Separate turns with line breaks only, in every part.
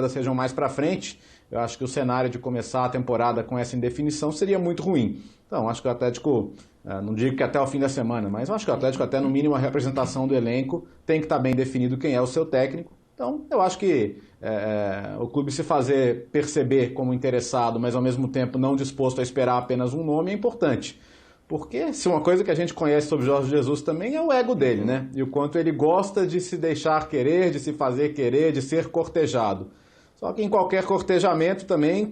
sejam mais para frente, eu acho que o cenário de começar a temporada com essa indefinição seria muito ruim. Então, acho que o Atlético, não digo que até o fim da semana, mas eu acho que o Atlético, até no mínimo a representação do elenco, tem que estar bem definido quem é o seu técnico. Então, eu acho que o clube se fazer perceber como interessado, mas ao mesmo tempo não disposto a esperar apenas um nome, é importante. Porque se uma coisa que a gente conhece sobre Jorge Jesus também é o ego dele, né? E o quanto ele gosta de se deixar querer, de se fazer querer, de ser cortejado. Só que em qualquer cortejamento também,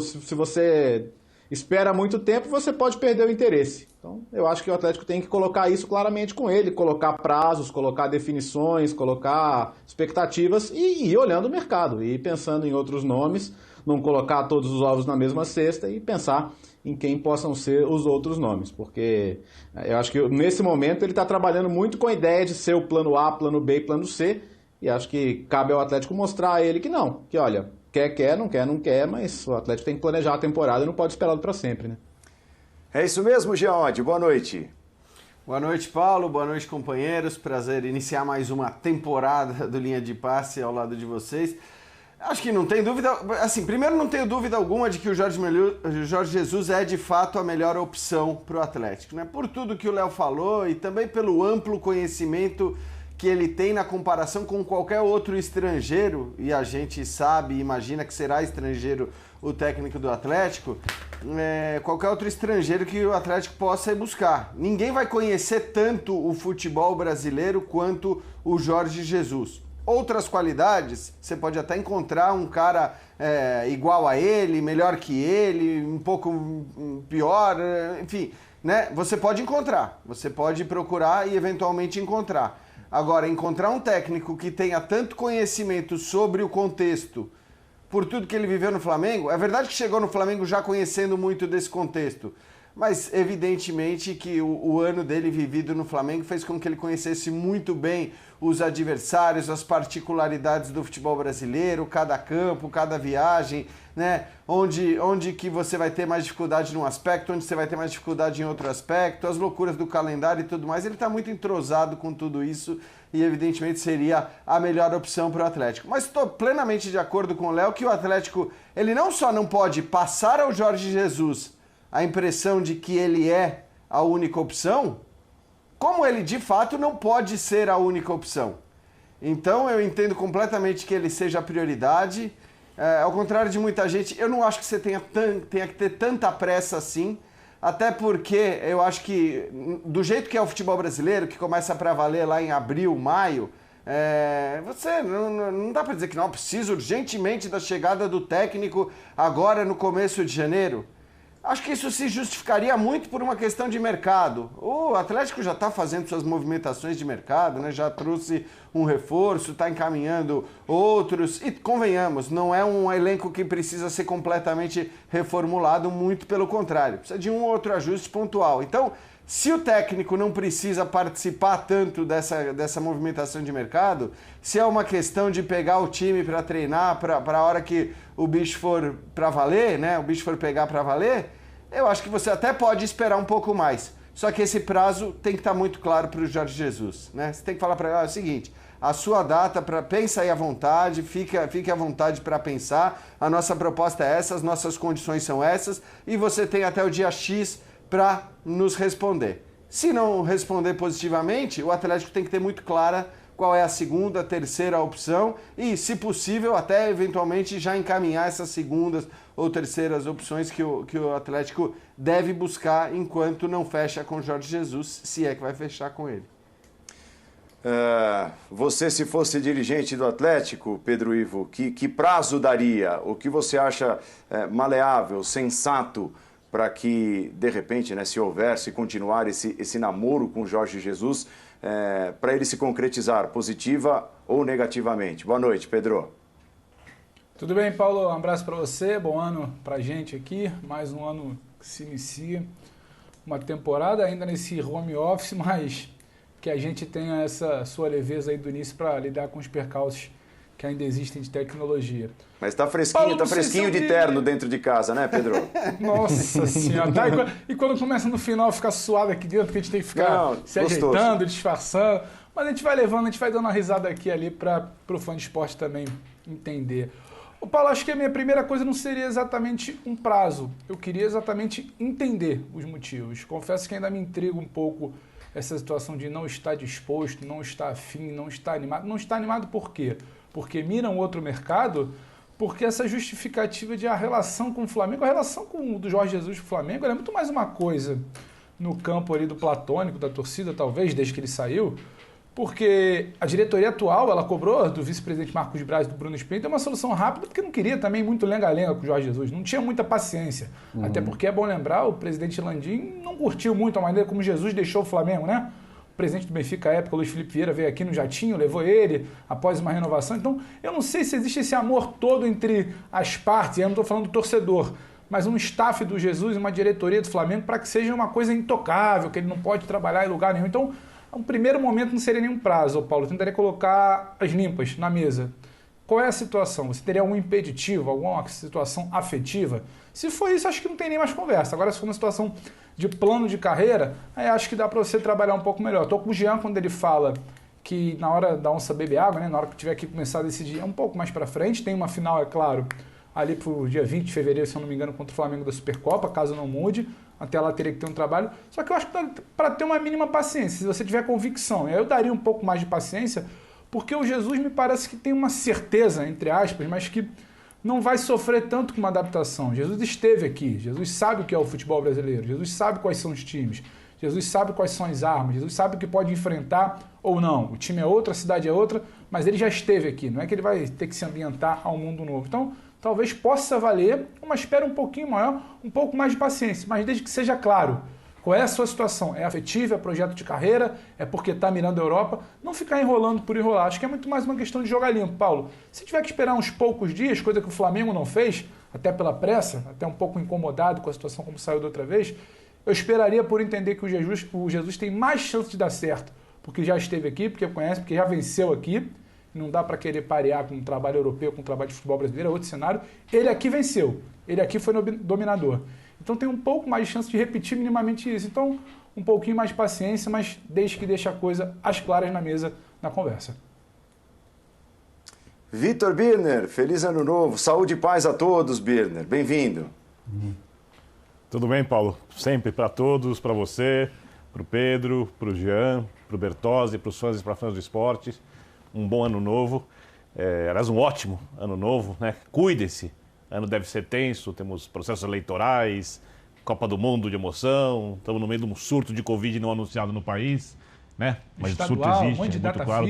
se você espera muito tempo, você pode perder o interesse. Então, eu acho que o Atlético tem que colocar isso claramente com ele, colocar prazos, colocar definições, colocar expectativas e ir olhando o mercado, e ir pensando em outros nomes, não colocar todos os ovos na mesma cesta e pensar em quem possam ser os outros nomes, porque eu acho que nesse momento ele está trabalhando muito com a ideia de ser o plano A, plano B e plano C, e acho que cabe ao Atlético mostrar a ele que não, que olha, quer, não quer, mas o Atlético tem que planejar a temporada e não pode esperar para sempre, né?
É isso mesmo, Geode, boa noite.
Boa noite, Paulo, boa noite, companheiros, prazer iniciar mais uma temporada do Linha de Passe ao lado de vocês. Acho que não tem dúvida, assim, primeiro não tenho dúvida alguma de que o Jorge Jesus é de fato a melhor opção para o Atlético, né? Por tudo que o Léo falou e também pelo amplo conhecimento que ele tem na comparação com qualquer outro estrangeiro, e a gente sabe e imagina que será estrangeiro o técnico do Atlético, qualquer outro estrangeiro que o Atlético possa ir buscar. Ninguém vai conhecer tanto o futebol brasileiro quanto o Jorge Jesus. Outras qualidades, você pode até encontrar um cara igual a ele, melhor que ele, um pouco pior, enfim, né? Você pode encontrar, você pode procurar e eventualmente encontrar. Agora, encontrar um técnico que tenha tanto conhecimento sobre o contexto, por tudo que ele viveu no Flamengo, é verdade que chegou no Flamengo já conhecendo muito desse contexto, mas evidentemente que o ano dele vivido no Flamengo fez com que ele conhecesse muito bem os adversários, as particularidades do futebol brasileiro, cada campo, cada viagem, né? Onde que você vai ter mais dificuldade num aspecto, onde você vai ter mais dificuldade em outro aspecto, as loucuras do calendário e tudo mais. Ele está muito entrosado com tudo isso e evidentemente seria a melhor opção para o Atlético. Mas estou plenamente de acordo com o Léo que o Atlético, ele não só não pode passar ao Jorge Jesus a impressão de que ele é a única opção, como ele de fato não pode ser a única opção. Então eu entendo completamente que ele seja a prioridade. Ao contrário de muita gente, eu não acho que você tenha que ter tanta pressa assim, até porque eu acho que do jeito que é o futebol brasileiro, que começa para valer lá em abril, maio, você não dá para dizer que não, precisa urgentemente da chegada do técnico agora no começo de janeiro. Acho que isso se justificaria muito por uma questão de mercado. O Atlético já está fazendo suas movimentações de mercado, né? Já trouxe um reforço, está encaminhando outros. E convenhamos, não é um elenco que precisa ser completamente reformulado, muito pelo contrário. Precisa de um ou outro ajuste pontual. Então, se o técnico não precisa participar tanto dessa movimentação de mercado, se é uma questão de pegar o time para treinar, para a hora que o bicho for para valer, né? O bicho for pegar para valer, eu acho que você até pode esperar um pouco mais. Só que esse prazo tem que estar muito claro para o Jorge Jesus, né? Você tem que falar para ele, o seguinte, a sua data, pensa aí à vontade, fique à vontade para pensar, a nossa proposta é essa, as nossas condições são essas, e você tem até o dia X para nos responder. Se não responder positivamente, o Atlético tem que ter muito clara qual é a segunda, terceira opção e, se possível, até eventualmente já encaminhar essas segundas ou terceiras opções que o Atlético deve buscar enquanto não fecha com o Jorge Jesus, se é que vai fechar com ele.
Você, se fosse dirigente do Atlético, Pedro Ivo, que prazo daria? O que você acha maleável, sensato, para que, de repente, né, se continuar esse namoro com o Jorge Jesus, para ele se concretizar, positiva ou negativamente? Boa noite, Pedro.
Tudo bem, Paulo? Um abraço para você, bom ano para a gente aqui, mais um ano que se inicia, uma temporada ainda nesse home office, mas que a gente tenha essa sua leveza aí do início para lidar com os percalços que ainda existem de tecnologia.
Mas tá fresquinho, Paulo, tá fresquinho de terno dentro de casa, né, Pedro?
Nossa senhora. Tá, e quando começa no final ficar suado aqui dentro, que a gente tem que ficar ajeitando, disfarçando. Mas a gente vai levando, a gente vai dando uma risada aqui e ali para o fã de esporte também entender. O Paulo, acho que a minha primeira coisa não seria exatamente um prazo. Eu queria exatamente entender os motivos. Confesso que ainda me intriga um pouco essa situação de não estar disposto, não estar afim, não estar animado. Não estar animado por quê? Porque miram outro mercado? Porque essa justificativa de a relação com o Flamengo, a relação do Jorge Jesus com o Flamengo, ela é muito mais uma coisa no campo ali do platônico, da torcida, talvez, desde que ele saiu, porque a diretoria atual, ela cobrou do vice-presidente Marcos Braz e do Bruno Spindler uma solução rápida, porque não queria também muito lenga-lenga com o Jorge Jesus, não tinha muita paciência. Até porque, é bom lembrar, o presidente Landim não curtiu muito a maneira como Jesus deixou o Flamengo, né? O presidente do Benfica, à época, Luiz Felipe Vieira, veio aqui no jatinho, levou ele após uma renovação. Então, eu não sei se existe esse amor todo entre as partes, eu não estou falando do torcedor, mas um staff do Jesus e uma diretoria do Flamengo para que seja uma coisa intocável, que ele não pode trabalhar em lugar nenhum. Então, um primeiro momento não seria nenhum prazo, Paulo. Eu tentaria colocar as limpas na mesa. Qual é a situação? Você teria algum impeditivo, alguma situação afetiva? Se for isso, acho que não tem nem mais conversa. Agora, se for uma situação de plano de carreira, aí acho que dá para você trabalhar um pouco melhor. Estou com o Jean quando ele fala que na hora da onça beber água, né, na hora que tiver que começar a decidir, é um pouco mais para frente. Tem uma final, é claro, ali para o dia 20 de fevereiro, se eu não me engano, contra o Flamengo da Supercopa, caso não mude. Até lá teria que ter um trabalho. Só que eu acho que para ter uma mínima paciência, se você tiver convicção, eu daria um pouco mais de paciência, porque o Jesus me parece que tem uma certeza, entre aspas, mas que não vai sofrer tanto com uma adaptação. Jesus esteve aqui, Jesus sabe o que é o futebol brasileiro, Jesus sabe quais são os times, Jesus sabe quais são as armas, Jesus sabe o que pode enfrentar ou não. O time é outro, a cidade é outra, mas ele já esteve aqui, não é que ele vai ter que se ambientar ao mundo novo. Então, talvez possa valer uma espera um pouquinho maior, um pouco mais de paciência, mas desde que seja claro qual é a sua situação. É afetiva, é projeto de carreira, é porque está mirando a Europa. Não ficar enrolando por enrolar. Acho que é muito mais uma questão de jogar limpo, Paulo. Se tiver que esperar uns poucos dias, coisa que o Flamengo não fez, até pela pressa, até um pouco incomodado com a situação como saiu da outra vez, eu esperaria por entender que o Jesus tem mais chance de dar certo, porque já esteve aqui, porque conhece, porque já venceu aqui. Não dá para querer parear com um trabalho europeu, com um trabalho de futebol brasileiro, é outro cenário. Ele aqui venceu, ele aqui foi dominador. Então tem um pouco mais de chance de repetir minimamente isso. Então, um pouquinho mais de paciência, mas desde que deixe a coisa às claras na mesa, na conversa.
Vitor Birner, feliz ano novo, saúde e paz a todos, Birner, bem-vindo.
Tudo bem, Paulo? Sempre para todos, para você, para o Pedro, para o Jean, para o Bertozzi, para os fãs e para fãs do esporte. Um bom ano novo, aliás, um ótimo ano novo, né? Cuide-se, ano deve ser tenso, temos processos eleitorais, Copa do Mundo de emoção, estamos no meio de um surto de Covid não anunciado no país, né? Mas o surto existe, é muito claro,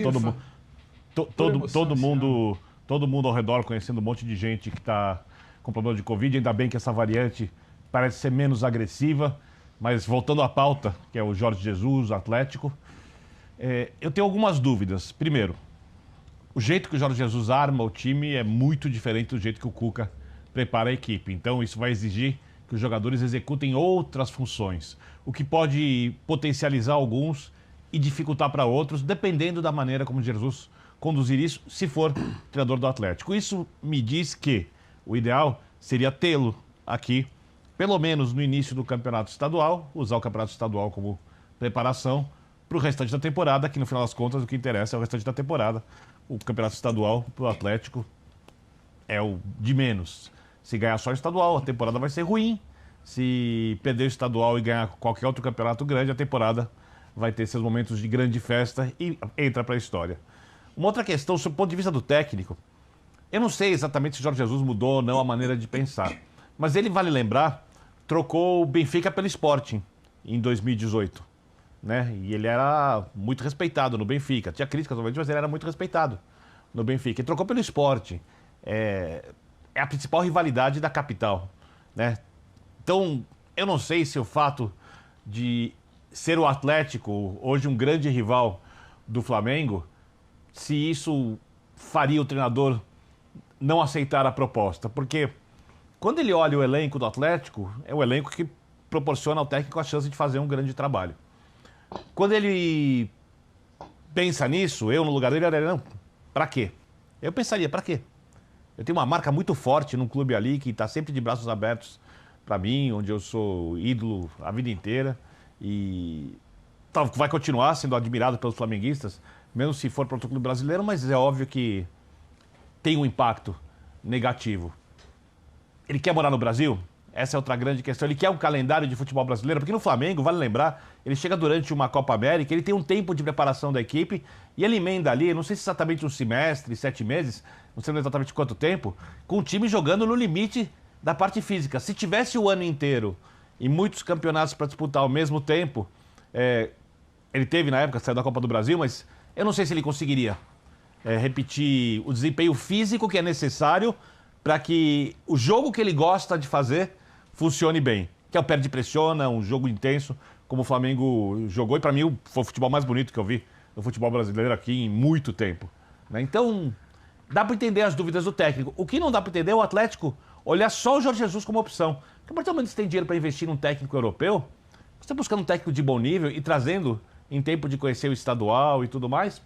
todo mundo ao redor conhecendo um monte de gente que está com problema de Covid, ainda bem que essa variante parece ser menos agressiva, mas voltando à pauta, que é o Jorge Jesus, o Atlético, eu tenho algumas dúvidas. Primeiro, o jeito que o Jorge Jesus arma o time é muito diferente do jeito que o Cuca prepara a equipe. Então, isso vai exigir que os jogadores executem outras funções, o que pode potencializar alguns e dificultar para outros, dependendo da maneira como Jesus conduzir isso, se for treinador do Atlético. Isso me diz que o ideal seria tê-lo aqui, pelo menos no início do campeonato estadual, usar o campeonato estadual como preparação para o restante da temporada, que no final das contas o que interessa é o restante da temporada. O campeonato estadual para o Atlético é o de menos. Se ganhar só o estadual, a temporada vai ser ruim. Se perder o estadual e ganhar qualquer outro campeonato grande, a temporada vai ter seus momentos de grande festa e entra para a história. Uma outra questão, sob o ponto de vista do técnico, eu não sei exatamente se o Jorge Jesus mudou ou não a maneira de pensar, mas ele, vale lembrar, trocou o Benfica pelo Sporting em 2018. Né? E ele era muito respeitado no Benfica. Tinha críticas, obviamente, mas ele era muito respeitado no Benfica. Ele trocou pelo Sport. É a principal rivalidade da capital. Né? Então, eu não sei se o fato de ser o Atlético, hoje um grande rival do Flamengo, se isso faria o treinador não aceitar a proposta. Porque quando ele olha o elenco do Atlético, é o elenco que proporciona ao técnico a chance de fazer um grande trabalho. Quando ele pensa nisso, eu no lugar dele, não, pra quê? Eu pensaria, pra quê? Eu tenho uma marca muito forte num clube ali que está sempre de braços abertos para mim, onde eu sou ídolo a vida inteira e vai continuar sendo admirado pelos flamenguistas, mesmo se for para outro clube brasileiro, mas é óbvio que tem um impacto negativo. Ele quer morar no Brasil? Essa é outra grande questão. Ele quer um calendário de futebol brasileiro, porque no Flamengo, vale lembrar, ele chega durante uma Copa América, ele tem um tempo de preparação da equipe e ele emenda ali, não sei se exatamente um semestre, 7 meses, não sei exatamente quanto tempo, com o time jogando no limite da parte física. Se tivesse o ano inteiro e muitos campeonatos para disputar ao mesmo tempo, ele teve na época, saiu da Copa do Brasil, mas eu não sei se ele conseguiria repetir o desempenho físico que é necessário para que o jogo que ele gosta de fazer funcione bem. Que é o perde pressiona, um jogo intenso, como o Flamengo jogou, e para mim foi o futebol mais bonito que eu vi no futebol brasileiro aqui em muito tempo. Né? Então, dá para entender as dúvidas do técnico. O que não dá para entender é o Atlético olhar só o Jorge Jesus como opção. Porque a partir do momento que você tem dinheiro para investir num técnico europeu, você está buscando um técnico de bom nível e trazendo em tempo de conhecer o estadual e tudo mais,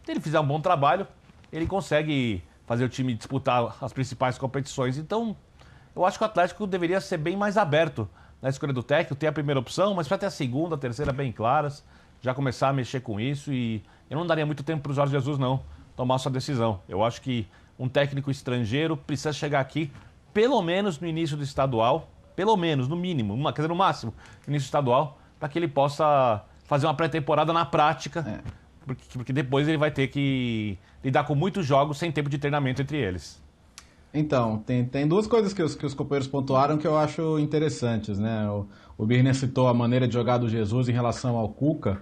se ele fizer um bom trabalho, ele consegue fazer o time disputar as principais competições. Então, eu acho que o Atlético deveria ser bem mais aberto na escolha do técnico, ter a primeira opção, mas para ter a segunda, a terceira bem claras, já começar a mexer com isso. E eu não daria muito tempo para o Jorge Jesus, não, tomar sua decisão. Eu acho que um técnico estrangeiro precisa chegar aqui, pelo menos no início do estadual, pelo menos, no mínimo, quer dizer, no máximo, no início do estadual, para que ele possa fazer uma pré-temporada na prática, porque depois ele vai ter que lidar com muitos jogos sem tempo de treinamento entre eles.
Então, tem duas coisas que os companheiros pontuaram que eu acho interessantes, né? O Birner citou a maneira de jogar do Jesus em relação ao Cuca,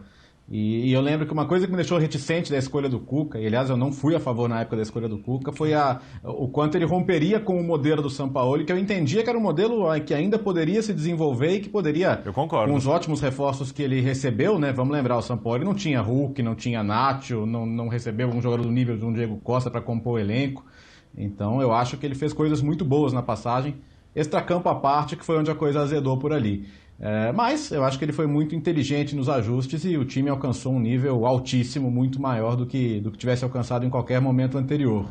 e eu lembro que uma coisa que me deixou reticente da escolha do Cuca, e aliás eu não fui a favor na época da escolha do Cuca, foi o quanto ele romperia com o modelo do Sampaoli, que eu entendia que era um modelo que ainda poderia se desenvolver e que poderia,
eu concordo,
com os ótimos reforços que ele recebeu, né? Vamos lembrar, o Sampaoli não tinha Hulk, não tinha Nacho, não recebeu um jogador do nível de um Diego Costa para compor o elenco. Então eu acho que ele fez coisas muito boas na passagem, extracampo à parte, que foi onde a coisa azedou por ali. Mas eu acho que ele foi muito inteligente nos ajustes e o time alcançou um nível altíssimo, muito maior do que tivesse alcançado em qualquer momento anterior.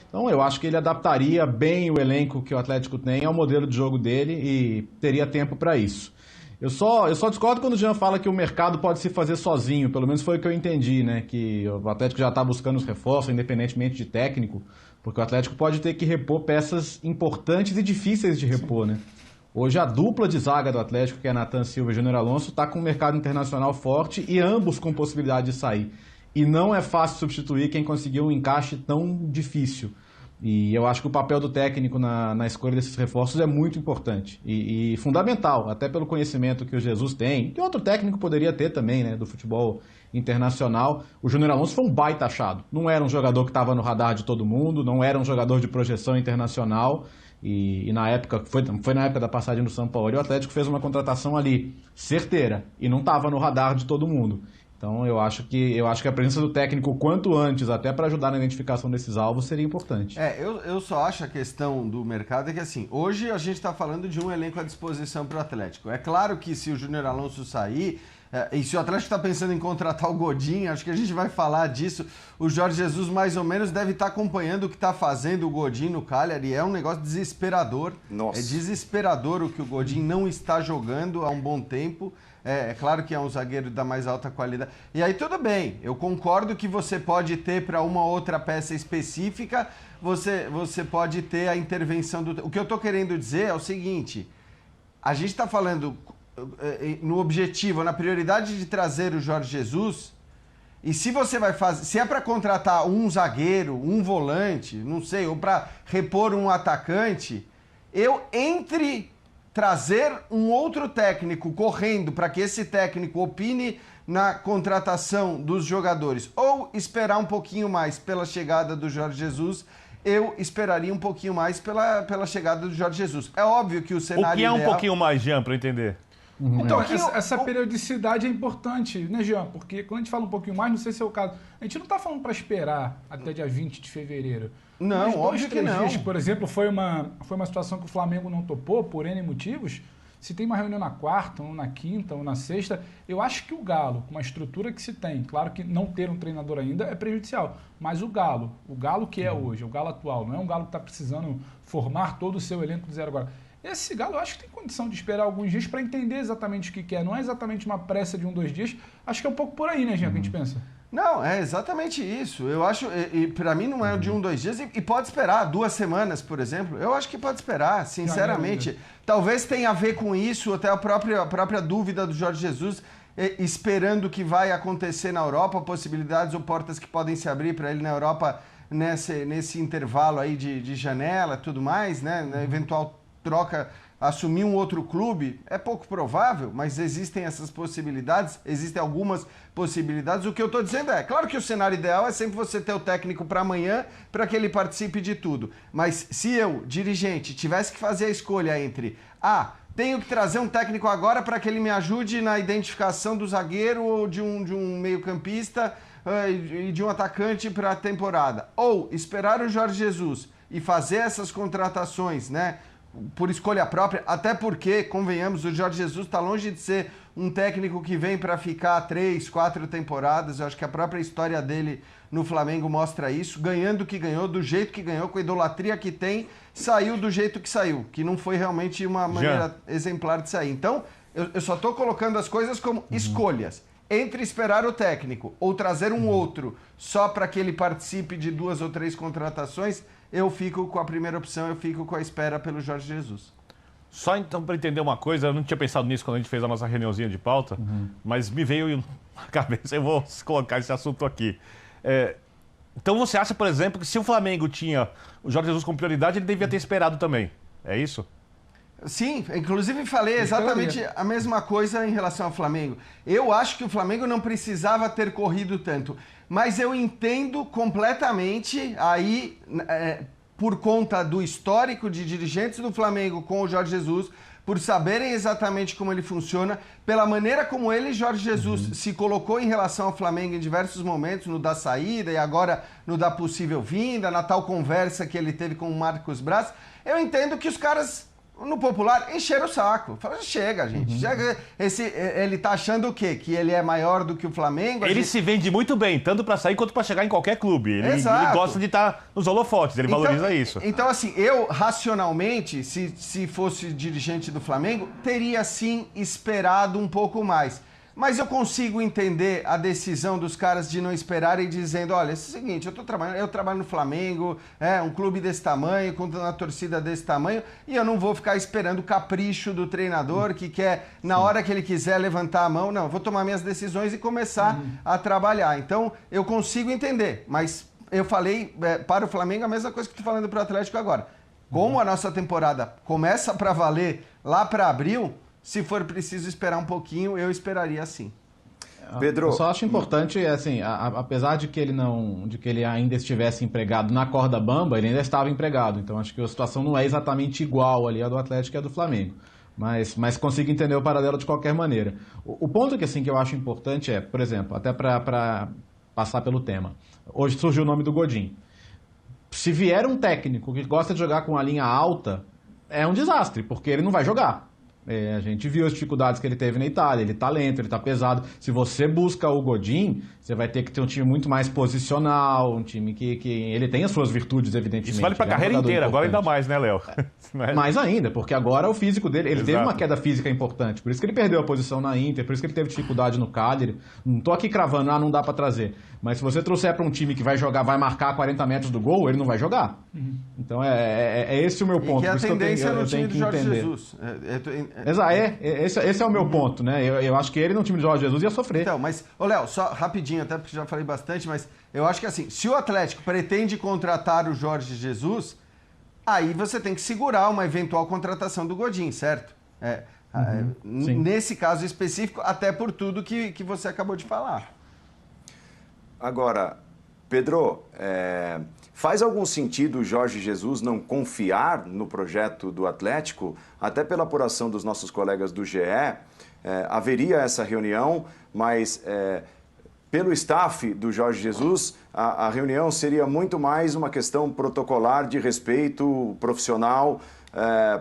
Então eu acho que ele adaptaria bem o elenco que o Atlético tem ao modelo de jogo dele e teria tempo para isso. Eu só discordo quando o Jean fala que o mercado pode se fazer sozinho, pelo menos foi o que eu entendi, né? Que o Atlético já está buscando os reforços, independentemente de técnico, porque o Atlético pode ter que repor peças importantes e difíceis de repor, né? Hoje a dupla de zaga do Atlético, que é Nathan Silva e Júnior Alonso, está com um mercado internacional forte e ambos com possibilidade de sair. E não é fácil substituir quem conseguiu um encaixe tão difícil. E eu acho que o papel do técnico na escolha desses reforços é muito importante e fundamental, até pelo conhecimento que o Jesus tem, que outro técnico poderia ter também, né, do futebol internacional. O Júnior Alonso foi um baita achado. Não era um jogador que estava no radar de todo mundo, não era um jogador de projeção internacional. E na época, foi na época da passagem do Sampaoli, o Atlético fez uma contratação ali certeira e não estava no radar de todo mundo. Então eu acho que a presença do técnico quanto antes, até para ajudar na identificação desses alvos, seria importante.
Eu só acho a questão do mercado é que assim, hoje a gente está falando de um elenco à disposição para o Atlético. É claro que se o Júnior Alonso sair, e se o Atlético está pensando em contratar o Godin, acho que a gente vai falar disso, o Jorge Jesus mais ou menos deve estar acompanhando o que está fazendo o Godin no Cagliari, é um negócio desesperador.
Nossa.
É desesperador o que o Godin não está jogando há um bom tempo. É claro que é um zagueiro da mais alta qualidade. E aí tudo bem, eu concordo que você pode ter para uma outra peça específica, você pode ter a intervenção do... O que eu estou querendo dizer é o seguinte, a gente está falando no objetivo, na prioridade de trazer o Jorge Jesus, e se você vai fazer, se é para contratar um zagueiro, um volante, não sei, ou para repor um atacante, entre trazer um outro técnico correndo para que esse técnico opine na contratação dos jogadores ou esperar um pouquinho mais pela chegada do Jorge Jesus, eu esperaria um pouquinho mais pela chegada do Jorge Jesus. É óbvio que o cenário
O que é um pouquinho mais, Jean, para eu entender?
Então, essa periodicidade é importante, né, Jean? Porque quando a gente fala um pouquinho mais, não sei se é o caso, a gente não está falando para esperar até dia 20 de fevereiro.
Não,
mas
óbvio que não.
Dias, por exemplo, foi uma situação que o Flamengo não topou, por N motivos. Se tem uma reunião na quarta, ou na quinta, ou na sexta, eu acho que o Galo, com uma estrutura que se tem, claro que não ter um treinador ainda é prejudicial, mas o Galo que é hoje, o Galo atual, não é um Galo que está precisando formar todo o seu elenco do zero agora. Esse Galo eu acho que tem condição de esperar alguns dias para entender exatamente o que quer. Não é exatamente uma pressa de 1, 2 dias. Acho que é um pouco por aí, né, Jean, que a gente pensa.
Não, é exatamente isso. Eu acho, e para mim não é de 1, 2 dias, e pode esperar 2 semanas, por exemplo. Eu acho que pode esperar, sinceramente. Talvez tenha a ver com isso, até a própria dúvida do Jorge Jesus, esperando o que vai acontecer na Europa, possibilidades ou portas que podem se abrir para ele na Europa nesse intervalo aí de janela e tudo mais, né? Na eventual troca, assumir um outro clube, é pouco provável, mas existem essas possibilidades, existem algumas possibilidades. O que eu estou dizendo é, claro que o cenário ideal é sempre você ter o técnico para amanhã, para que ele participe de tudo. Mas se eu, dirigente, tivesse que fazer a escolha entre, tenho que trazer um técnico agora para que ele me ajude na identificação do zagueiro ou de um meio-campista e de um atacante para a temporada, ou esperar o Jorge Jesus e fazer essas contratações, né, por escolha própria, até porque, convenhamos, o Jorge Jesus está longe de ser um técnico que vem para ficar 3, 4 temporadas. Eu acho que a própria história dele no Flamengo mostra isso, ganhando o que ganhou, do jeito que ganhou, com a idolatria que tem, saiu do jeito que saiu, que não foi realmente uma maneira exemplar de sair. Então, eu só estou colocando as coisas como escolhas. Entre esperar o técnico ou trazer um outro só para que ele participe de 2 ou 3 contratações, eu fico com a primeira opção, eu fico com a espera pelo Jorge Jesus.
Só então para entender uma coisa, eu não tinha pensado nisso quando a gente fez a nossa reuniãozinha de pauta, mas me veio na cabeça, eu vou colocar esse assunto aqui. Então você acha, por exemplo, que se o Flamengo tinha o Jorge Jesus como prioridade, ele devia ter esperado também, é isso?
Sim, inclusive falei exatamente a mesma coisa em relação ao Flamengo. Eu acho que o Flamengo não precisava ter corrido tanto, mas eu entendo completamente aí, por conta do histórico de dirigentes do Flamengo com o Jorge Jesus, por saberem exatamente como ele funciona, pela maneira como ele, Jorge Jesus, se colocou em relação ao Flamengo em diversos momentos, no da saída e agora no da possível vinda, na tal conversa que ele teve com o Marcos Braz. Eu entendo que os caras, no popular, encheram o saco. Fala, chega, gente. Chega. Ele tá achando o quê? Que ele é maior do que o Flamengo?
Ele se vende muito bem, tanto para sair quanto para chegar em qualquer clube. Ele gosta de estar nos holofotes, ele valoriza isso.
Então, assim, eu, racionalmente, se fosse dirigente do Flamengo, teria, sim, esperado um pouco mais. Mas eu consigo entender a decisão dos caras de não esperarem, dizendo, olha, é o seguinte, eu trabalho no Flamengo, um clube desse tamanho, com uma torcida desse tamanho, e eu não vou ficar esperando o capricho do treinador que quer, na hora que ele quiser, levantar a mão. Não, eu vou tomar minhas decisões e começar a trabalhar. Então, eu consigo entender, mas eu falei para o Flamengo a mesma coisa que estou falando para o Atlético agora. Como a nossa temporada começa para valer lá para abril, se for preciso esperar um pouquinho, eu esperaria sim.
Pedro, eu só acho importante, assim, apesar de que ele ainda estivesse empregado na corda bamba, ele ainda estava empregado. Então acho que a situação não é exatamente igual ali a do Atlético e a do Flamengo. Mas consigo entender o paralelo de qualquer maneira. O ponto que eu acho importante é, por exemplo, até para passar pelo tema. Hoje surgiu o nome do Godin. Se vier um técnico que gosta de jogar com a linha alta, é um desastre, porque ele não vai jogar. A gente viu as dificuldades que ele teve na Itália, ele tá lento, ele tá pesado. Se você busca o Godin, você vai ter que ter um time muito mais posicional, um time que ele tem as suas virtudes, evidentemente.
Isso vale pra carreira inteira, agora ainda mais, né, Léo?
Mais ainda, porque agora o físico dele, ele teve uma queda física importante, por isso que ele perdeu a posição na Inter, por isso que ele teve dificuldade no Cagliari. Não tô aqui cravando, não dá pra trazer. Mas se você trouxer para um time que vai jogar, vai marcar a 40 metros do gol, ele não vai jogar. Então é esse o meu ponto.
E que a tendência no time do Jorge Jesus.
Esse é o meu ponto, né? Eu acho que ele no time do Jorge Jesus ia sofrer.
Então, mas, Léo, só rapidinho, até porque já falei bastante, mas eu acho que assim, se o Atlético pretende contratar o Jorge Jesus, aí você tem que segurar uma eventual contratação do Godin, certo? Nesse caso específico, até por tudo que você acabou de falar.
Agora, Pedro, faz algum sentido o Jorge Jesus não confiar no projeto do Atlético? Até pela apuração dos nossos colegas do GE, haveria essa reunião, mas pelo staff do Jorge Jesus, a reunião seria muito mais uma questão protocolar de respeito profissional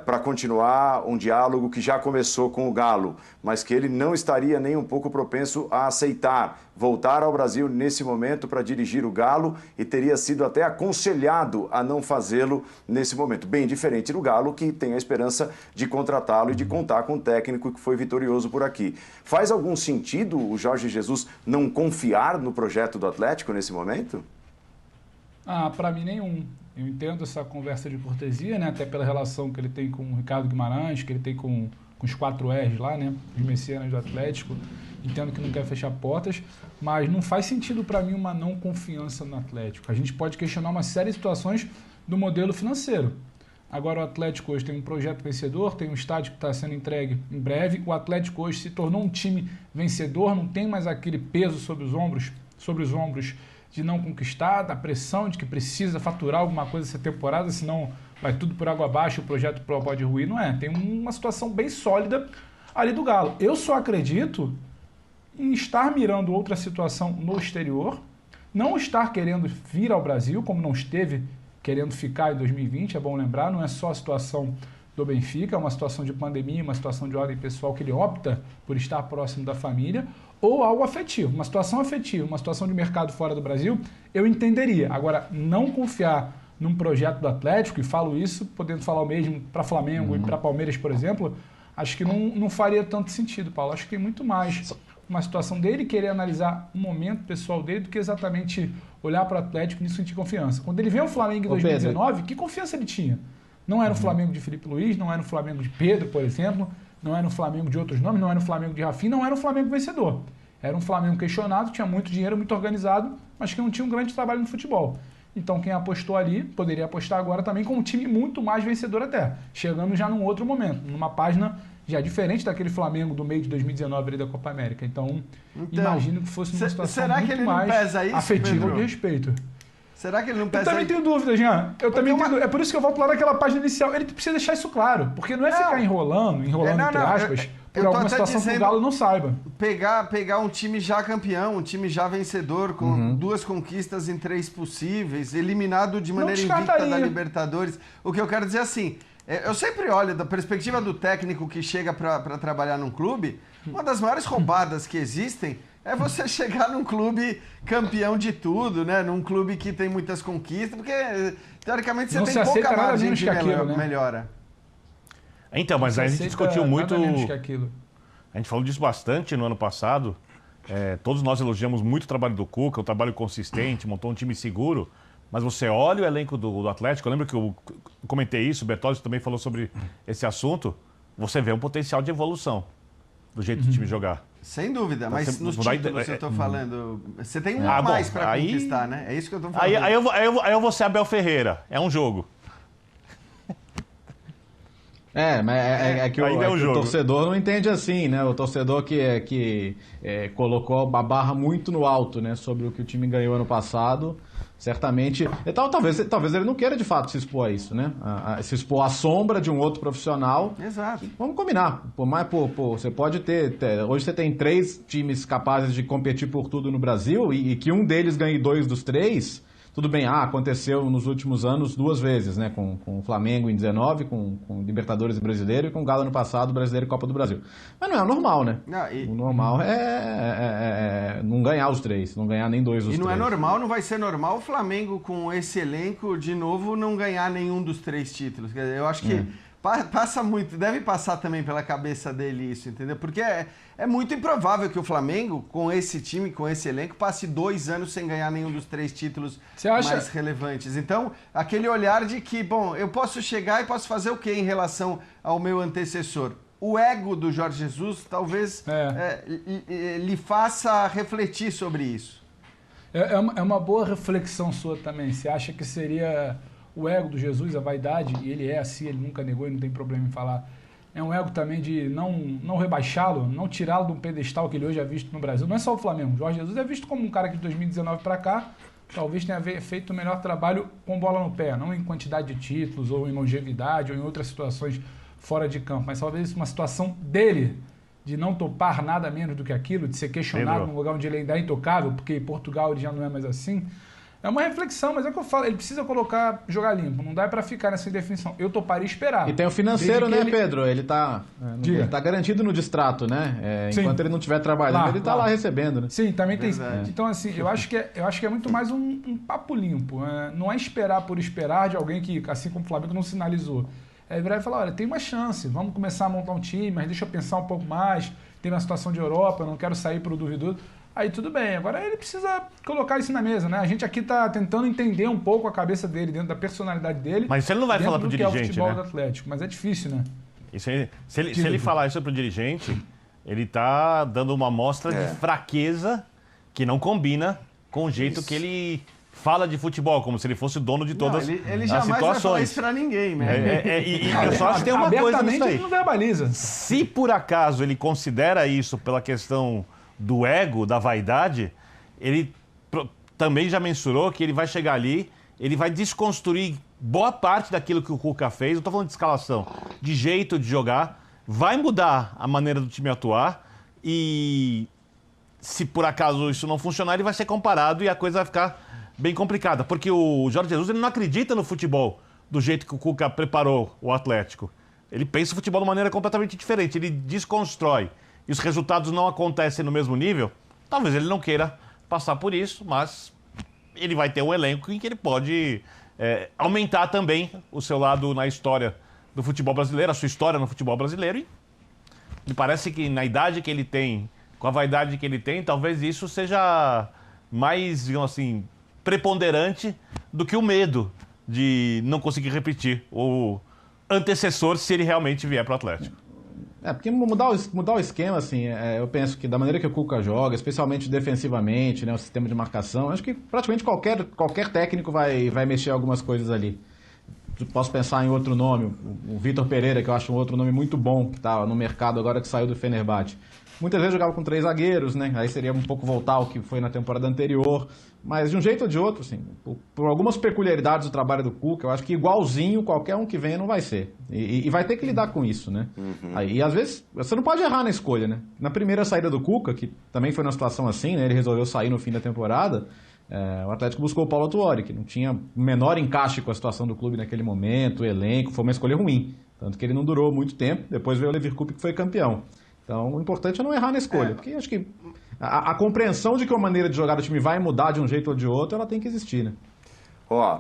para continuar um diálogo que já começou com o Galo, mas que ele não estaria nem um pouco propenso a aceitar voltar ao Brasil nesse momento para dirigir o Galo e teria sido até aconselhado a não fazê-lo nesse momento. Bem diferente do Galo, que tem a esperança de contratá-lo e de contar com um técnico que foi vitorioso por aqui. Faz algum sentido o Jorge Jesus não confiar no projeto do Atlético nesse momento?
Para mim nenhum. Eu entendo essa conversa de cortesia, né? Até pela relação que ele tem com o Ricardo Guimarães, que ele tem com os 4 R's lá, né? Os messianos do Atlético. Entendo que não quer fechar portas, mas não faz sentido para mim uma não confiança no Atlético. A gente pode questionar uma série de situações do modelo financeiro. Agora o Atlético hoje tem um projeto vencedor, tem um estádio que está sendo entregue em breve. O Atlético hoje se tornou um time vencedor, não tem mais aquele peso sobre os ombros de não conquistar, da pressão de que precisa faturar alguma coisa essa temporada, senão vai tudo por água abaixo, o projeto pode ruir. Não é, tem uma situação bem sólida ali do Galo. Eu só acredito em estar mirando outra situação no exterior, não estar querendo vir ao Brasil, como não esteve querendo ficar em 2020, é bom lembrar, não é só a situação do Benfica, é uma situação de pandemia, uma situação de ordem pessoal que ele opta por estar próximo da família, ou algo afetivo, uma situação afetiva, uma situação de mercado fora do Brasil, eu entenderia. Agora, não confiar num projeto do Atlético, e falo isso, podendo falar o mesmo para Flamengo e para Palmeiras, por exemplo, acho que não faria tanto sentido, Paulo. Acho que tem muito mais uma situação dele querer analisar o momento pessoal dele do que exatamente olhar para o Atlético e sentir confiança. Quando ele vê o Flamengo em 2019, que confiança ele tinha? Não era o Flamengo de Felipe Luiz, não era o Flamengo de Pedro, por exemplo, não era o Flamengo de outros nomes, não era o Flamengo de Rafinha, não era o Flamengo vencedor. Era um Flamengo questionado, tinha muito dinheiro, muito organizado, mas que não tinha um grande trabalho no futebol. Então quem apostou ali, poderia apostar agora também com um time muito mais vencedor até, chegando já num outro momento, numa página já diferente daquele Flamengo do meio de 2019 ali da Copa América. Então imagino que fosse uma situação muito mais afetiva de respeito.
Será que ele não pesa?
Eu também tenho dúvida, Jean. É por isso que eu volto lá naquela página inicial. Ele precisa deixar isso claro, porque não é ficar enrolando entre aspas, por alguma situação que o Galo não saiba.
Pegar um time já campeão, um time já vencedor, com 2 conquistas em 3 possíveis, eliminado de maneira invicta da Libertadores. O que eu quero dizer assim, eu sempre olho da perspectiva do técnico que chega para trabalhar num clube, uma das maiores roubadas que existem é você chegar num clube campeão de tudo, né? Num clube que tem muitas conquistas, porque teoricamente você tem pouca margem de melhora.
Então, mas a gente discutiu muito. A gente falou disso bastante no ano passado. Todos nós elogiamos muito o trabalho do Cuca, um trabalho consistente, montou um time seguro. Mas você olha o elenco do Atlético, eu lembro que eu comentei isso, o Bertozzi também falou sobre esse assunto. Você vê um potencial de evolução do jeito do time jogar.
Sem dúvida, mas nos títulos eu tô falando, você tem um a mais para conquistar, né? É isso que eu tô falando.
Aí eu vou ser Abel Ferreira, é um jogo.
Mas que o torcedor não entende assim, né? O torcedor que colocou a barra muito no alto, né? Sobre o que o time ganhou ano passado, certamente... Então, talvez ele não queira, de fato, se expor a isso, né? Se expor à sombra de um outro profissional.
Exato.
Vamos combinar. Você pode ter... Hoje você tem 3 times capazes de competir por tudo no Brasil e que um deles ganhe 2 dos 3... Tudo bem, aconteceu nos últimos anos 2 vezes, né? Com o Flamengo em 19, com Libertadores e Brasileiro, e com o Galo ano passado, Brasileiro e Copa do Brasil. Mas não é o normal, né? O normal é não ganhar os 3, não ganhar nem 2 dos 3.
E não é normal, não vai ser normal o Flamengo com esse elenco, de novo, não ganhar nenhum dos 3 títulos. Eu acho que passa muito, deve passar também pela cabeça dele isso, entendeu? Porque é muito improvável que o Flamengo, com esse time, com esse elenco, passe 2 anos sem ganhar nenhum dos 3 títulos mais relevantes. Então, aquele olhar de que, bom, eu posso chegar e posso fazer o quê em relação ao meu antecessor? O ego do Jorge Jesus talvez lhe faça refletir sobre isso.
É uma boa reflexão sua também. Você acha que seria... O ego do Jesus, a vaidade, e ele é assim, ele nunca negou e não tem problema em falar. É um ego também de não rebaixá-lo, não tirá-lo de um pedestal que ele hoje é visto no Brasil. Não é só o Flamengo. O Jorge Jesus é visto como um cara que de 2019 para cá talvez tenha feito o melhor trabalho com bola no pé, não em quantidade de títulos, ou em longevidade, ou em outras situações fora de campo, mas talvez uma situação dele, de não topar nada menos do que aquilo, de ser questionado num lugar onde ele ainda é intocável, porque em Portugal ele já não é mais assim. É uma reflexão, mas é o que eu falo, ele precisa jogar limpo, não dá para ficar nessa indefinição. Eu toparia esperar.
E tem o financeiro, né, Pedro? Ele tá garantido no distrato, né? Enquanto ele não estiver trabalhando, ele tá lá recebendo, né?
Sim, também tem. Então, assim, eu acho que é muito mais um papo limpo. Não é esperar por esperar de alguém que, assim como o Flamengo, não sinalizou. É virar e falar, olha, tem uma chance, vamos começar a montar um time, mas deixa eu pensar um pouco mais, tem uma situação de Europa, eu não quero sair pro duvidoso. Aí tudo bem, agora ele precisa colocar isso na mesa, né? A gente aqui está tentando entender um pouco a cabeça dele, dentro da personalidade dele.
Mas isso ele não vai falar pro dirigente,
é o futebol
né?
do Atlético, mas é difícil, né?
Isso aí, se ele falar isso pro dirigente, ele tá dando uma amostra de fraqueza que não combina com o jeito que ele fala de futebol, como se ele fosse o dono de todas
ele
as
jamais
situações.
vai falar isso pra ninguém, né?
E eu só acho que tem uma coisa nisso aí.
Ele não verbaliza.
Se por acaso ele considera isso pela questão do ego, da vaidade, ele também já mensurou que ele vai chegar ali, ele vai desconstruir boa parte daquilo que o Cuca fez, não estou falando de escalação, de jeito de jogar, vai mudar a maneira do time atuar e se por acaso isso não funcionar, ele vai ser comparado e a coisa vai ficar bem complicada, porque o Jorge Jesus ele não acredita no futebol do jeito que o Cuca preparou o Atlético. Ele pensa o futebol de uma maneira completamente diferente, ele desconstrói. E os resultados não acontecem no mesmo nível, talvez ele não queira passar por isso, mas ele vai ter um elenco em que ele pode aumentar também o seu lado na história do futebol brasileiro, a sua história no futebol brasileiro. E me parece que na idade que ele tem, com a vaidade que ele tem, talvez isso seja mais, digamos assim, preponderante do que o medo de não conseguir repetir o antecessor se ele realmente vier para o Atlético.
Porque mudar o esquema, assim, eu penso que da maneira que o Cuca joga, especialmente defensivamente, né, o sistema de marcação, acho que praticamente qualquer técnico vai mexer algumas coisas ali. Posso pensar em outro nome, o Vitor Pereira, que eu acho um outro nome muito bom, que está no mercado agora, que saiu do Fenerbahçe. Muitas vezes jogava com 3 zagueiros, né? Aí seria um pouco voltar ao que foi na temporada anterior. Mas de um jeito ou de outro, assim, por algumas peculiaridades do trabalho do Cuca, eu acho que igualzinho qualquer um que venha não vai ser. E vai ter que lidar com isso, né? Aí, às vezes, você não pode errar na escolha, né? Na primeira saída do Cuca, que também foi uma situação assim, né? Ele resolveu sair no fim da temporada. O Atlético buscou o Paulo Tuori, que não tinha o menor encaixe com a situação do clube naquele momento, o elenco, foi uma escolha ruim. Tanto que ele não durou muito tempo, depois veio o Leverkusen, que foi campeão. Então, o importante é não errar na escolha, porque acho que a compreensão de que a maneira de jogar do time vai mudar de um jeito ou de outro, ela tem que existir, né?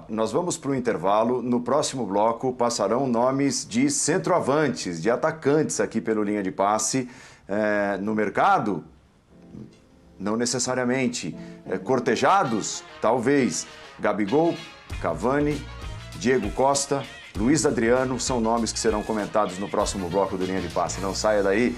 Nós vamos para o intervalo. No próximo bloco passarão nomes de centroavantes, de atacantes aqui pelo linha de passe. No mercado, não necessariamente. Cortejados, talvez. Gabigol, Cavani, Diego Costa, Luiz Adriano são nomes que serão comentados no próximo bloco do Linha de Passe. Não saia daí.